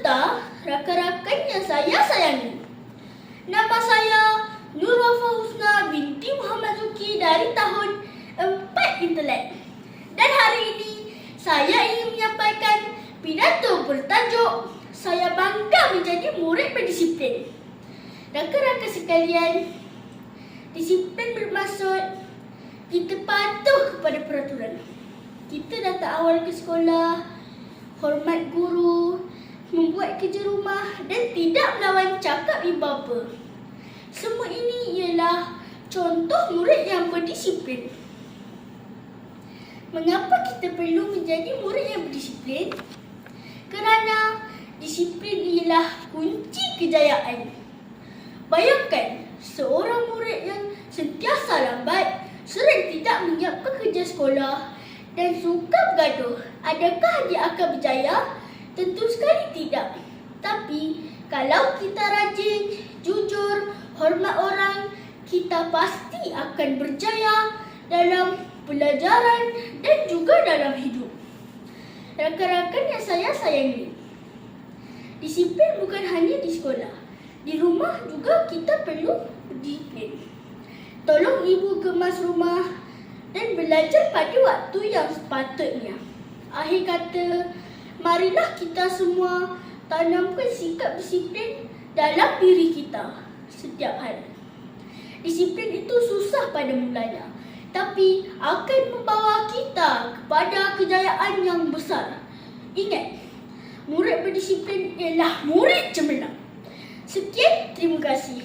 serta rakan-rakan yang saya sayangi. Nama saya Nur Wafah Husna binti Muhammad Zuki dari tahun 4 Intelek. Dan hari ini saya ingin menyampaikan pidato bertajuk Saya Bangga Menjadi Murid Berdisiplin. Rakan-rakan sekalian, disiplin bermaksud kita patuh kepada peraturan. Kita datang awal ke sekolah, hormat guru, membuat kerja rumah dan tidak melawan cakap ibu bapa. Semua ini ialah contoh murid yang berdisiplin. Mengapa kita perlu menjadi murid yang berdisiplin? Kerana disiplin ialah kunci kejayaan. Bayangkan seorang murid yang sentiasa lambat, sering tidak menyiapkan kerja sekolah dan suka bergaduh. Adakah dia akan berjaya? Tentu sekali tidak. Tapi kalau kita rajin, jujur, hormat orang, kita pasti akan berjaya dalam pelajaran dan juga dalam hidup. Rakan-rakan yang saya sayangi, disiplin bukan hanya di sekolah. Di rumah juga kita perlu disiplin. Tolong ibu kemas rumah dan belajar pada waktu yang sepatutnya. Akhir kata, marilah kita semua tanamkan sikap disiplin dalam diri kita setiap hari. Disiplin itu susah pada mulanya, tapi akan membawa kita kepada kejayaan yang besar. Ingat, murid berdisiplin ialah murid cemerlang. Sekian, terima kasih.